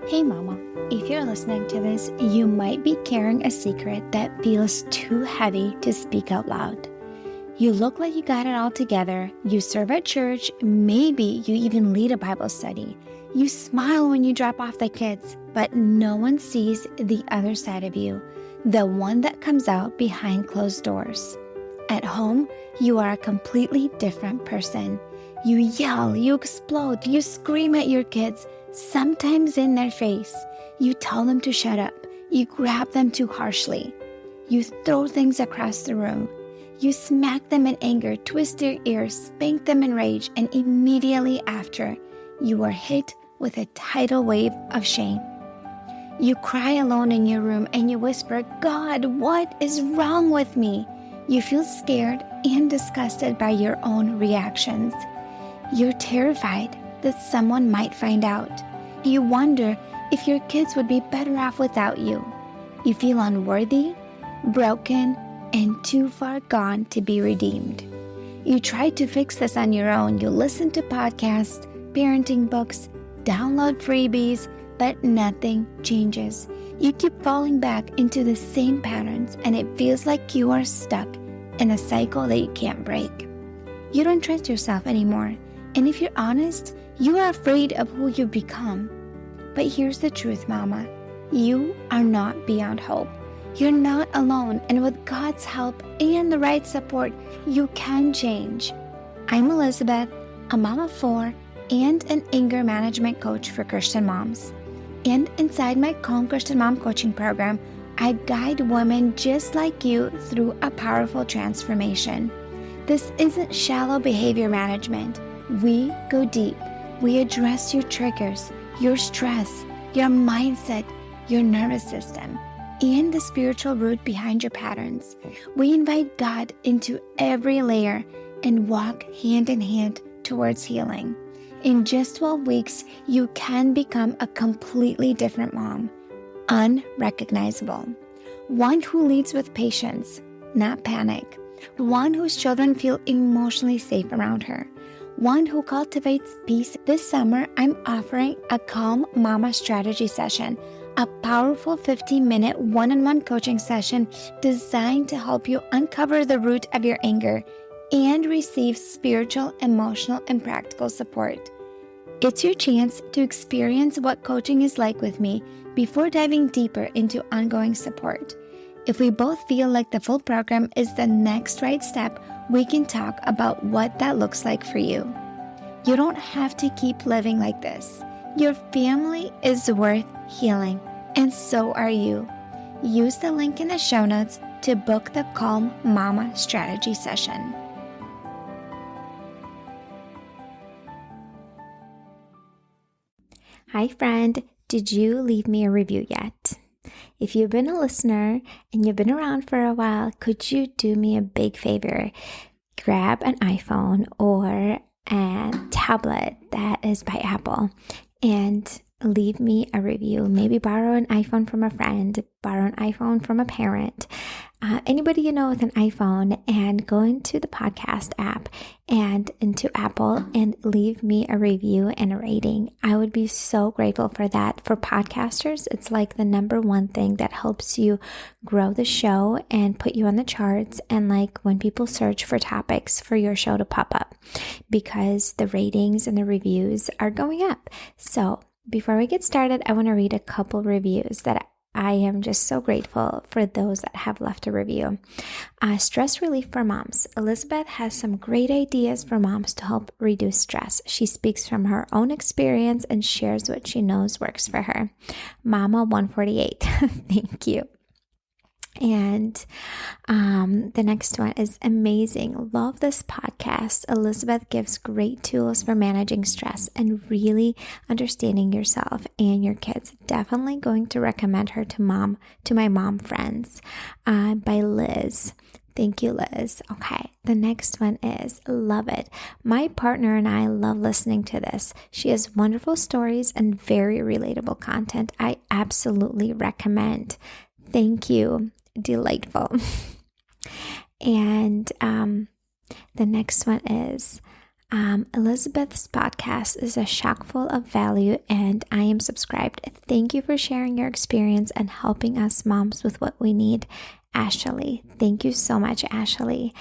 Hey mama, if you're listening to this, you might be carrying a secret that feels too heavy to speak out loud. You look like you got it all together, you serve at church, maybe you even lead a Bible study. You smile when you drop off the kids, but no one sees the other side of you, the one that comes out behind closed doors. At home, you are a completely different person. You yell, you explode, you scream at your kids, sometimes in their face. You tell them to shut up. You grab them too harshly. You throw things across the room. You smack them in anger, twist their ears, spank them in rage, and immediately after, you are hit with a tidal wave of shame. You cry alone in your room and you whisper, "God, what is wrong with me?" You feel scared and disgusted by your own reactions. You're terrified that someone might find out. You wonder if your kids would be better off without you. You feel unworthy, broken, and too far gone to be redeemed. You try to fix this on your own. You listen to podcasts, parenting books, download freebies, but nothing changes. You keep falling back into the same patterns, and it feels like you are stuck in a cycle that you can't break. You don't trust yourself anymore, and if you're honest, you are afraid of who you become. But here's the truth, Mama. You are not beyond hope. You're not alone, and with God's help and the right support, you can change. I'm Elizabeth, a mom of 4 and an anger management coach for Christian moms. And inside my Calm Christian Mom coaching program, I guide women just like you through a powerful transformation. This isn't shallow behavior management. We go deep. We address your triggers, your stress, your mindset, your nervous system, and the spiritual root behind your patterns. We invite God into every layer and walk hand in hand towards healing. In just 12 weeks, you can become a completely different mom, unrecognizable. One who leads with patience, not panic. One whose children feel emotionally safe around her. One who cultivates peace. This summer, I'm offering a Calm Mama strategy session, a powerful 15-minute one-on-one coaching session designed to help you uncover the root of your anger and receive spiritual, emotional, and practical support. It's your chance to experience what coaching is like with me before diving deeper into ongoing support. If we both feel like the full program is the next right step, we can talk about what that looks like for you. You don't have to keep living like this. Your family is worth healing, and so are you. Use the link in the show notes to book the Calm Mama strategy session. Hi friend, did you leave me a review yet? If you've been a listener and you've been around for a while, could you do me a big favor? Grab an iPhone or a tablet that is by Apple and leave me a review. Maybe borrow an iPhone from a friend, borrow an iPhone from a parent, anybody you know with an iPhone, and go into the podcast app and into Apple and leave me a review and a rating. I would be so grateful for that. For podcasters, it's like the number one thing that helps you grow the show and put you on the charts, and like when people search for topics for your show to pop up, because the ratings and the reviews are going up. So before we get started, I want to read a couple reviews that I am just so grateful for those that have left a review. Stress relief for moms. Elizabeth has some great ideas for moms to help reduce stress. She speaks from her own experience and shares what she knows works for her. Mama 148. Thank you. And the next one is amazing. Love this podcast. Elizabeth gives great tools for managing stress and really understanding yourself and your kids. Definitely going to recommend her to my mom friends. By Liz. Thank you, Liz. Okay, the next one is love it. My partner and I love listening to this. She has wonderful stories and very relatable content. I absolutely recommend. Thank you. Delightful. And the next one is Elizabeth's podcast is a chock full of value, and I am subscribed. Thank you for sharing your experience and helping us moms with what we need, Ashley. Thank you so much, Ashley.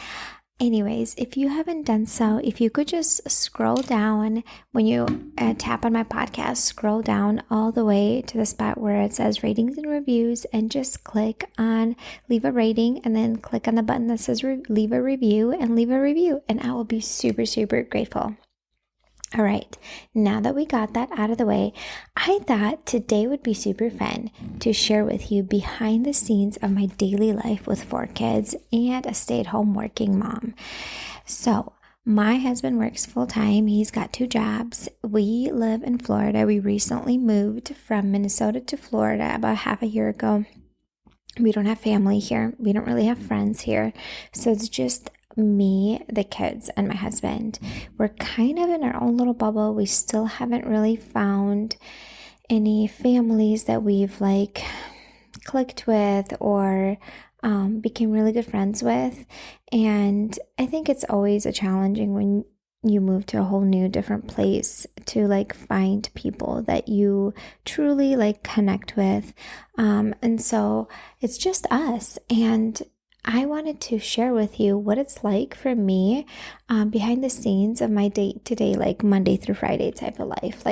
Anyways, if you haven't done so, if you could just scroll down when you tap on my podcast, scroll down all the way to the spot where it says ratings and reviews, and just click on leave a rating, and then click on the button that says leave a review, and leave a review, and I will be super, super grateful. All right, now that we got that out of the way, I thought today would be super fun to share with you behind the scenes of my daily life with 4 kids and a stay-at-home working mom. So, my husband works full-time. He's got 2 jobs. We live in Florida. We recently moved from Minnesota to Florida about half a year ago. We don't have family here. We don't really have friends here. So it's just me, the kids, and my husband. We're kind of in our own little bubble. We still haven't really found any families that we've clicked with or became really good friends with. And I think it's always a challenging when you move to a whole new different place to find people that you truly connect with. And so it's just us. And I wanted to share with you what it's like for me behind the scenes of my day-to-day, Monday through Friday type of life.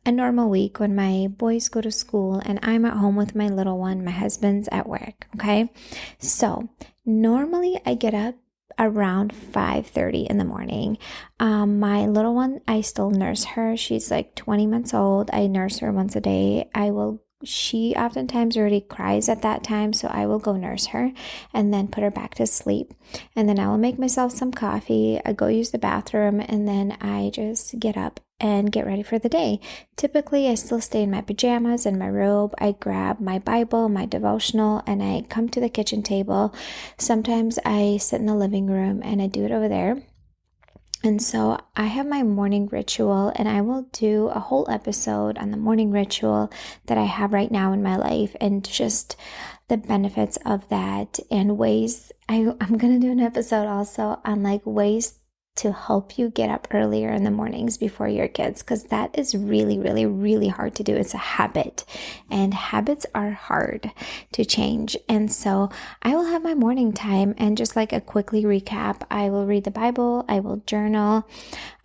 A normal week when my boys go to school and I'm at home with my little one, my husband's at work, okay? So normally I get up around 5:30 in the morning. My little one, I still nurse her. She's 20 months old. I nurse her once a day. She oftentimes already cries at that time, so I will go nurse her and then put her back to sleep. And then I will make myself some coffee. I go use the bathroom, and then I just get up and get ready for the day. Typically, I still stay in my pajamas and my robe. I grab my Bible, my devotional, and I come to the kitchen table. Sometimes I sit in the living room and I do it over there. And so I have my morning ritual, and I will do a whole episode on the morning ritual that I have right now in my life and just the benefits of that and ways. I'm going to do an episode also on ways to help you get up earlier in the mornings before your kids, because that is really, really, really hard to do. It's a habit, and habits are hard to change. And so I will have my morning time, and just a quickly recap, I will read the Bible, I will journal,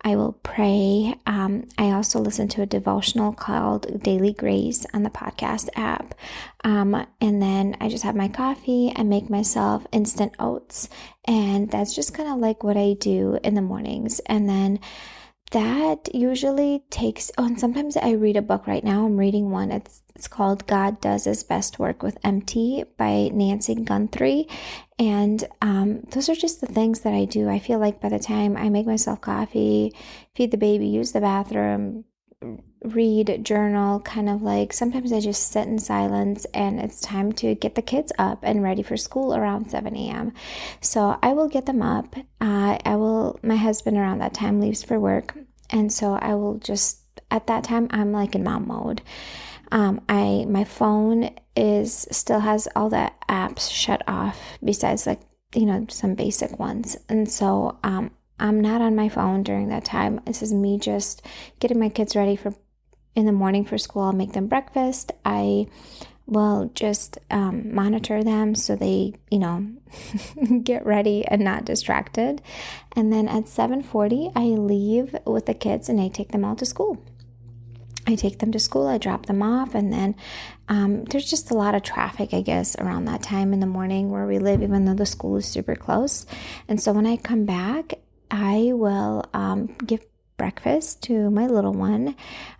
I will pray. I also listen to a devotional called Daily Grace on the podcast app. And then I just have my coffee. I make myself instant oats. And that's just kind of what I do in the mornings. And then that usually takes, and sometimes I read a book. Right now I'm reading one. It's called God Does His Best Work with MT by Nancy Guthrie. And those are just the things that I do. I feel by the time I make myself coffee, feed the baby, use the bathroom, read, journal, sometimes I just sit in silence, and it's time to get the kids up and ready for school around 7 a.m. So I will get them up. My husband around that time leaves for work. And so I will just, at that time, I'm in mom mode. My phone still has all the apps shut off besides some basic ones. And so, I'm not on my phone during that time. This is me just getting my kids ready in the morning for school. I'll make them breakfast. I will just monitor them so they, get ready and not distracted. And then at 7:40, I leave with the kids and I take them all to school. I take them to school, I drop them off, and then there's just a lot of traffic, I guess, around that time in the morning where we live, even though the school is super close. And so when I come back, I will give breakfast to my little one,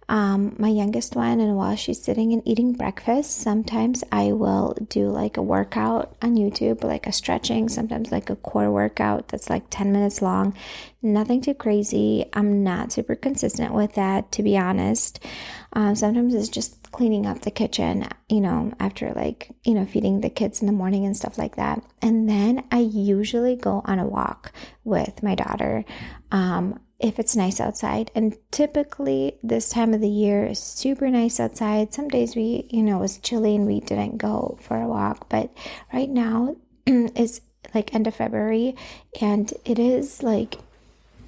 my youngest one, and while she's sitting and eating breakfast, sometimes I will do a workout on YouTube, a stretching, sometimes a core workout that's 10 minutes long. Nothing too crazy. I'm not super consistent with that, to be honest. Sometimes it's just cleaning up the kitchen, after feeding the kids in the morning and stuff like that. And then I usually go on a walk with my daughter. If it's nice outside. And typically this time of the year is super nice outside. Some days it was chilly and we didn't go for a walk. But right now it's end of February, and it is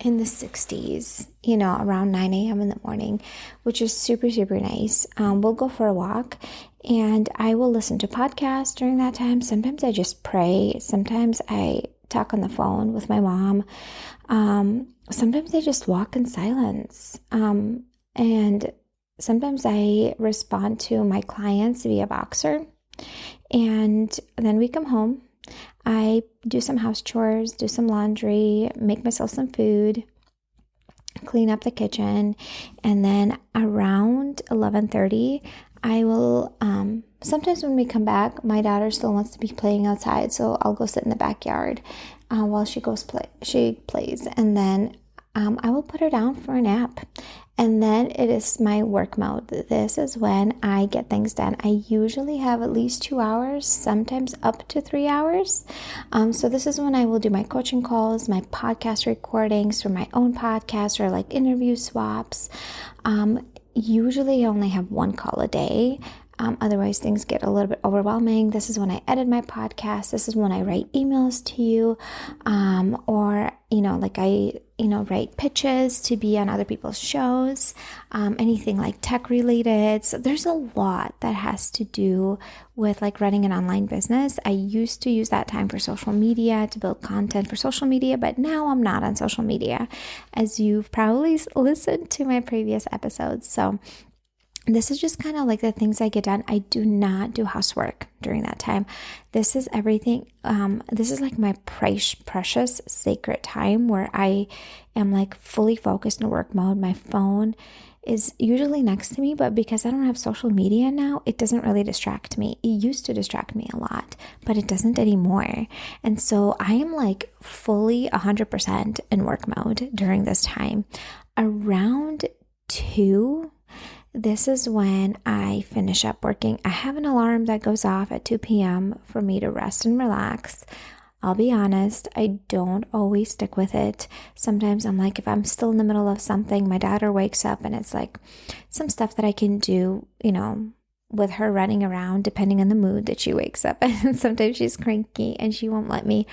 in the 60s, around 9 a.m. in the morning, which is super, super nice. We'll go for a walk and I will listen to podcasts during that time. Sometimes I just pray. Sometimes I talk on the phone with my mom. Sometimes I just walk in silence. And sometimes I respond to my clients via Boxer. And then we come home. I do some house chores, do some laundry, make myself some food, clean up the kitchen, and then around 11:30, I will, sometimes when we come back, my daughter still wants to be playing outside, so I'll go sit in the backyard while she plays, and then I will put her down for a nap. And then it is my work mode. This is when I get things done. I usually have at least 2 hours, sometimes up to 3 hours. So this is when I will do my coaching calls, my podcast recordings for my own podcast, or like interview swaps. Usually I only have one call a day. Otherwise things get a little bit overwhelming. This is when I edit my podcast. This is when I write emails to you, or I write pitches to be on other people's shows, anything like tech related. So there's a lot that has to do with like running an online business. I used to use that time for social media, to build content for social media, but now I'm not on social media, as you've probably listened to my previous episodes. So this is just kind of like the things I get done. I do not do housework during that time. This is everything. This is like my precious, sacred time where I am like fully focused in work mode. My phone is usually next to me, but because I don't have social media now, it doesn't really distract me. It used to distract me a lot, but it doesn't anymore. And so I am like fully 100% in work mode during this time. Around 2, this is when I finish up working. I have an alarm that goes off at 2 p.m. for me to rest and relax. I'll be honest, I don't always stick with it. Sometimes I'm like, if I'm still in the middle of something, my daughter wakes up and it's like some stuff that I can do, with her running around, depending on the mood that she wakes up. And sometimes she's cranky and she won't let me.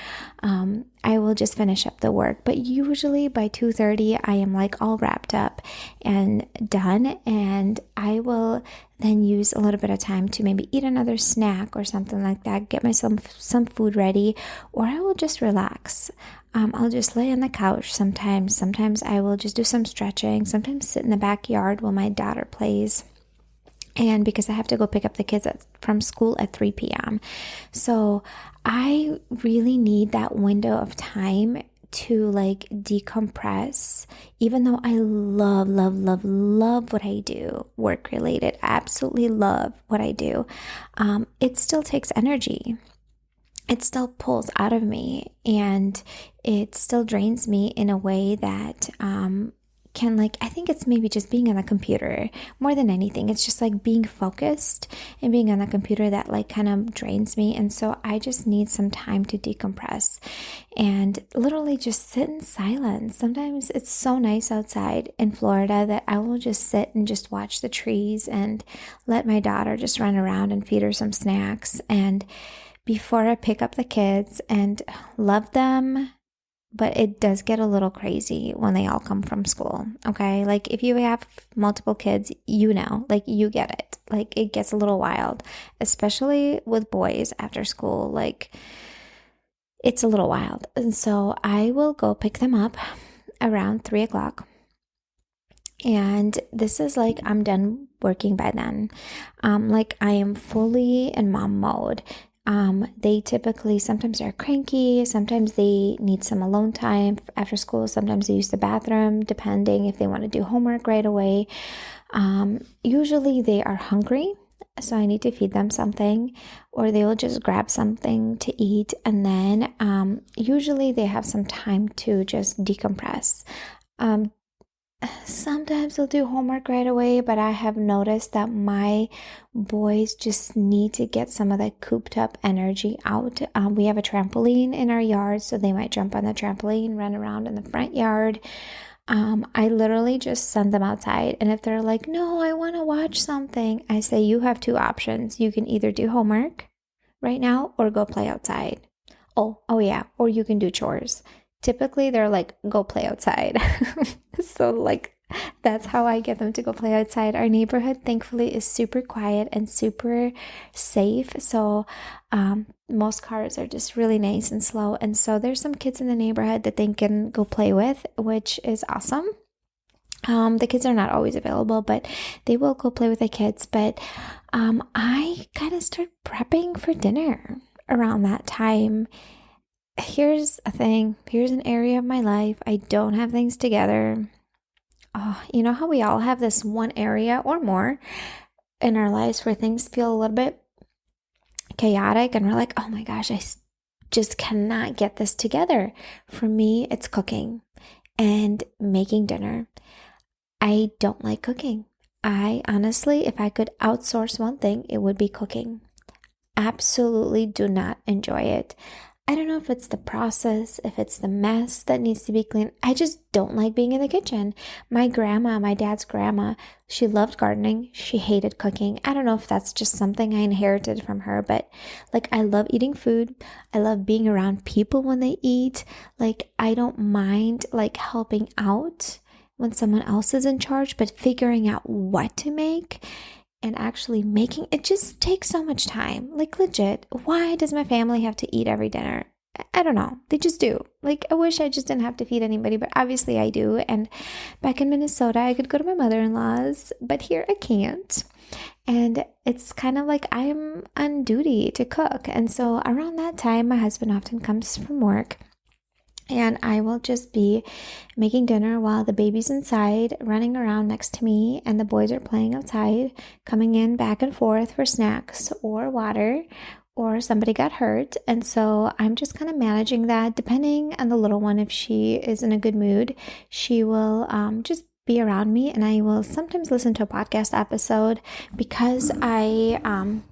I will just finish up the work. But usually by 2:30, I am like all wrapped up and done. And I will then use a little bit of time to maybe eat another snack or something like that, get myself some food ready, or I will just relax. I'll just lay on the couch sometimes. Sometimes I will just do some stretching, sometimes sit in the backyard while my daughter plays. And because I have to go pick up the kids from school at 3 p.m. So I really need that window of time to like decompress, even though I love what I do, work related, absolutely love what I do. It still takes energy. It still pulls out of me, and it still drains me in a way that, I think it's maybe just being on the computer more than anything. It's just like being focused and being on the computer that like kind of drains me. And so I just need some time to decompress and literally just sit in silence. Sometimes it's so nice outside in Florida that I will just sit and just watch the trees and let my daughter just run around and feed her some snacks. And before I pick up the kids and love them, but it does get a little crazy when they all come from school, okay? Like if you have multiple kids, like you get it. Like it gets a little wild, especially with boys after school. Like it's a little wild. And so I will go pick them up around 3 o'clock. And this is like I'm done working by then. Like I am fully in mom mode. They typically, sometimes they're cranky, sometimes they need some alone time after school, sometimes they use the bathroom, depending if they want to do homework right away. Usually they are hungry, so I need to feed them something, or they will just grab something to eat, and then usually they have some time to just decompress. Sometimes they'll do homework right away, but I have noticed that my boys just need to get some of that cooped up energy out. We have a trampoline in our yard, so they might jump on the trampoline, run around in the front yard. I literally just send them outside. And if they're like, no, I want to watch something, I say, you have 2 options. You can either do homework right now or go play outside. Oh yeah. Or you can do chores. typically they're like, go play outside. So like that's how I get them to go play outside. Our neighborhood, thankfully, is super quiet and super safe. So most cars are just really nice and slow. And so there's some kids in the neighborhood that they can go play with, which is awesome. The kids are not always available, but they will go play with the kids. But I kind of start prepping for dinner around that time. Here's a thing. Here's an area of my life. I don't have things together. Oh, you know how we all have this one area or more in our lives where things feel a little bit chaotic and we're like, oh my gosh, I just cannot get this together. For me, it's cooking and making dinner. I don't like cooking. I honestly, if I could outsource one thing, it would be cooking. Absolutely do not enjoy it. I don't know if it's the process, if it's the mess that needs to be cleaned. I just don't like being in the kitchen. My grandma, my dad's grandma, she loved gardening. She hated cooking. I don't know if that's just something I inherited from her, but like I love eating food. I love being around people when they eat. Like I don't mind like helping out when someone else is in charge, but figuring out what to make and actually making it just takes so much time. Like legit, why does my family have to eat every dinner? I don't know. They just do. Like I wish I just didn't have to feed anybody, but obviously I do. And back in Minnesota, I could go to my mother-in-law's, but here I can't. And it's kind of like I'm on duty to cook. And so around that time, my husband often comes from work. And I will just be making dinner while the baby's inside, running around next to me, and the boys are playing outside, coming in back and forth for snacks or water, or somebody got hurt. And so I'm just kind of managing that. Depending on the little one, if she is in a good mood, she will just be around me, and I will sometimes listen to a podcast episode because I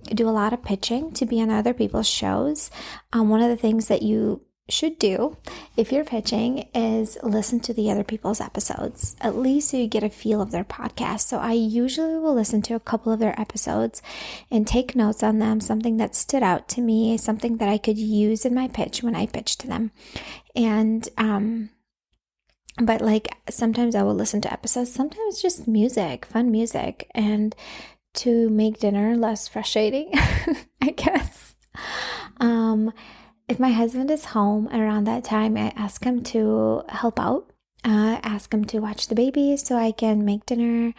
do a lot of pitching to be on other people's shows. One of the things that you should do if you're pitching is listen to the other people's episodes, at least so you get a feel of their podcast. So I usually will listen to a couple of their episodes and take notes on them, something that stood out to me, something that I could use in my pitch when I pitch to them. And but like sometimes I will listen to episodes, sometimes just music, fun music, and to make dinner less frustrating, I guess. If my husband is home around that time, I ask him to help out, ask him to watch the baby so I can make dinner.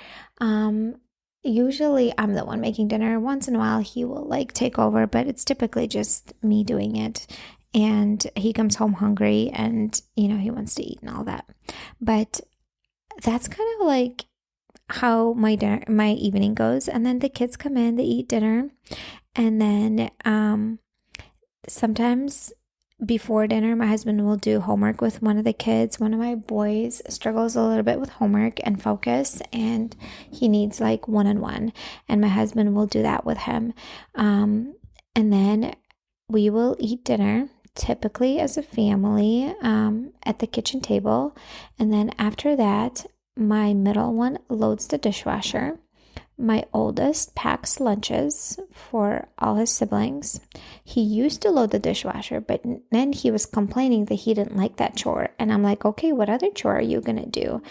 Usually I'm the one making dinner. Once in a while he will like take over, but it's typically just me doing it. And he comes home hungry and, you know, he wants to eat and all that. But that's kind of like how my evening goes. And then the kids come in, they eat dinner. And then sometimes before dinner, my husband will do homework with one of the kids. One of my boys struggles a little bit with homework and focus, and he needs like one-on-one, and my husband will do that with him. And then we will eat dinner, typically as a family, at the kitchen table. And then after that, my middle one loads the dishwasher. My oldest packs lunches for all his siblings. He used to load the dishwasher, but then he was complaining that he didn't like that chore. And I'm like, okay, what other chore are you going to do?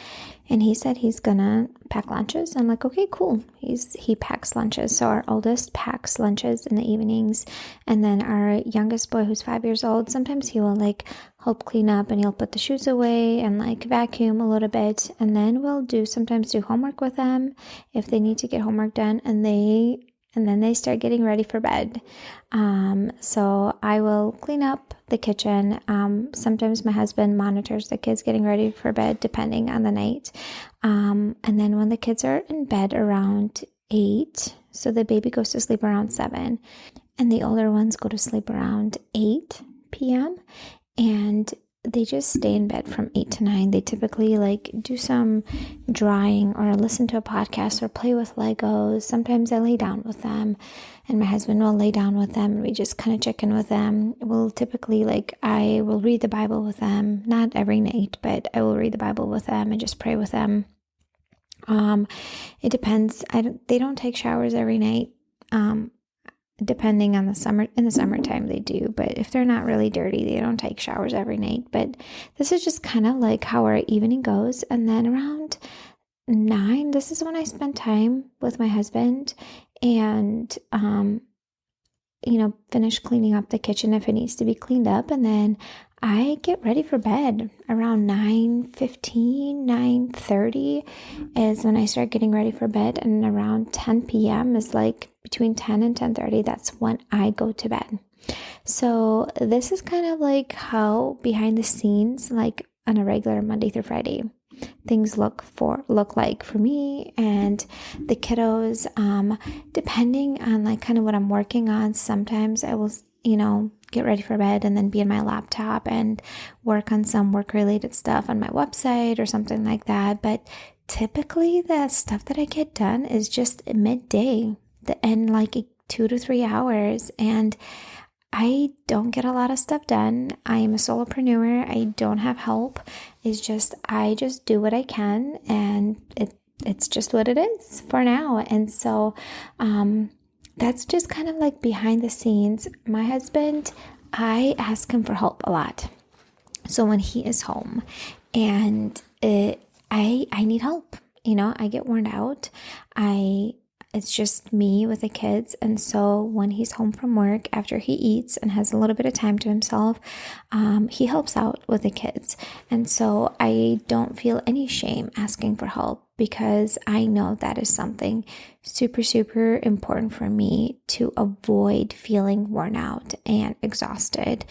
And he said he's going to pack lunches. I'm like, okay, cool. He packs lunches. So our oldest packs lunches in the evenings. And then our youngest boy, who's 5 years old, sometimes he will like help clean up and he'll put the shoes away and like vacuum a little bit. And then we'll sometimes do homework with them if they need to get homework done. And then they start getting ready for bed. So I will clean up the kitchen. Sometimes my husband monitors the kids getting ready for bed, depending on the night. And then when the kids are in bed around 8, so the baby goes to sleep around 7, and the older ones go to sleep around 8 p.m. And they just stay in bed from 8 to 9. They typically like do some drawing or listen to a podcast or play with Legos. Sometimes I lay down with them and my husband will lay down with them and we just kind of check in with them. We'll typically I will read the Bible with them, not every night, but I will read the Bible with them and just pray with them. It depends. They don't take showers every night. depending on in the summertime they do, but if they're not really dirty, they don't take showers every night. But this is just kind of like how our evening goes. And then around 9, this is when I spend time with my husband and, finish cleaning up the kitchen if it needs to be cleaned up. And then I get ready for bed around 9:15, 9:30 is when I start getting ready for bed. And around 10 p.m. is like between 10 and 10:30. That's when I go to bed. So this is kind of like how behind the scenes, like on a regular Monday through Friday, things look like for me and the kiddos. Depending on like kind of what I'm working on, sometimes I will, get ready for bed and then be in my laptop and work on some work-related stuff on my website or something like that. But typically the stuff that I get done is just midday and like 2 to 3 hours. And I don't get a lot of stuff done. I am a solopreneur. I don't have help. I just do what I can, and it's just what it is for now. And so, that's just kind of like behind the scenes. My husband, I ask him for help a lot. So when he is home and I need help, I get worn out. It's just me with the kids. And so when he's home from work, after he eats and has a little bit of time to himself, he helps out with the kids. And so I don't feel any shame asking for help, because I know that is something super, super important for me to avoid feeling worn out and exhausted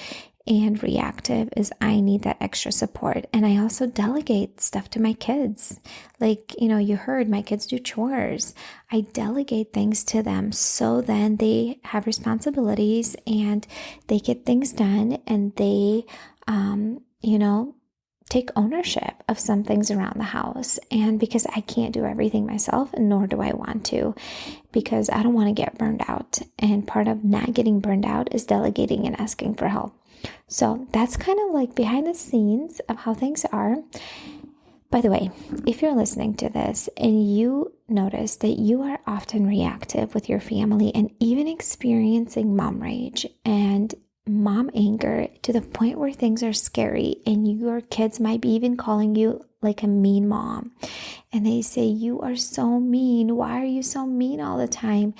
and reactive. Is I need that extra support. And I also delegate stuff to my kids. Like, you heard my kids do chores. I delegate things to them, so then they have responsibilities and they get things done, and they, take ownership of some things around the house. And because I can't do everything myself, nor do I want to, because I don't want to get burned out. And part of not getting burned out is delegating and asking for help. So that's kind of like behind the scenes of how things are. By the way, if you're listening to this and you notice that you are often reactive with your family and even experiencing mom rage and mom anger to the point where things are scary, and your kids might be even calling you like a mean mom, and they say, "You are so mean. Why are you so mean all the time?"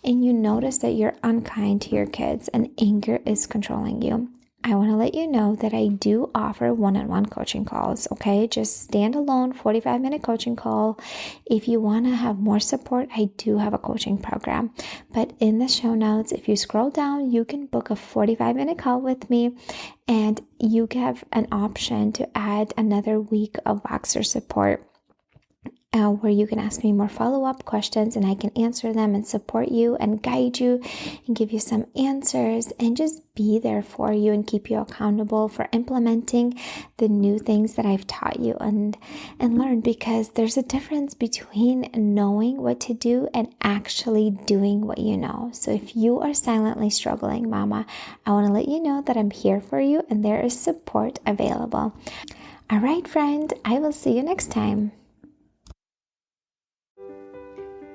And you notice that you're unkind to your kids and anger is controlling you, I want to let you know that I do offer one-on-one coaching calls, okay? Just standalone 45-minute coaching call. If you want to have more support, I do have a coaching program. But in the show notes, if you scroll down, you can book a 45-minute call with me, and you have an option to add another week of Voxer support, where you can ask me more follow-up questions and I can answer them and support you and guide you and give you some answers and just be there for you and keep you accountable for implementing the new things that I've taught you and learned, because there's a difference between knowing what to do and actually doing what you know. So if you are silently struggling, mama, I want to let you know that I'm here for you and there is support available. All right, friend, I will see you next time.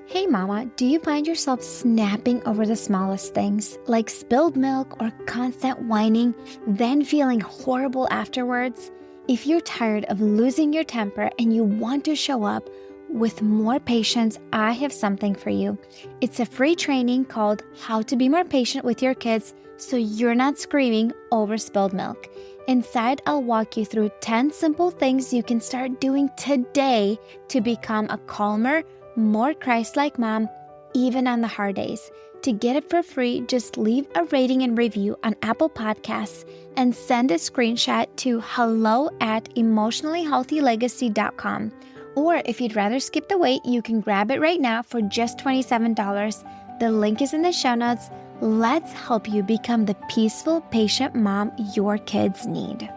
Hey mama, do you find yourself snapping over the smallest things, like spilled milk or constant whining, then feeling horrible afterwards? If you're tired of losing your temper and you want to show up with more patience, I have something for you. It's a free training called How to Be More Patient with Your Kids so you're not screaming over spilled milk. Inside, I'll walk you through 10 simple things you can start doing today to become a calmer, more Christ-like mom, even on the hard days. To get it for free, just leave a rating and review on Apple Podcasts and send a screenshot to hello@emotionallyhealthylegacy.com. Or if you'd rather skip the wait, you can grab it right now for just $27. The link is in the show notes. Let's help you become the peaceful, patient mom your kids need.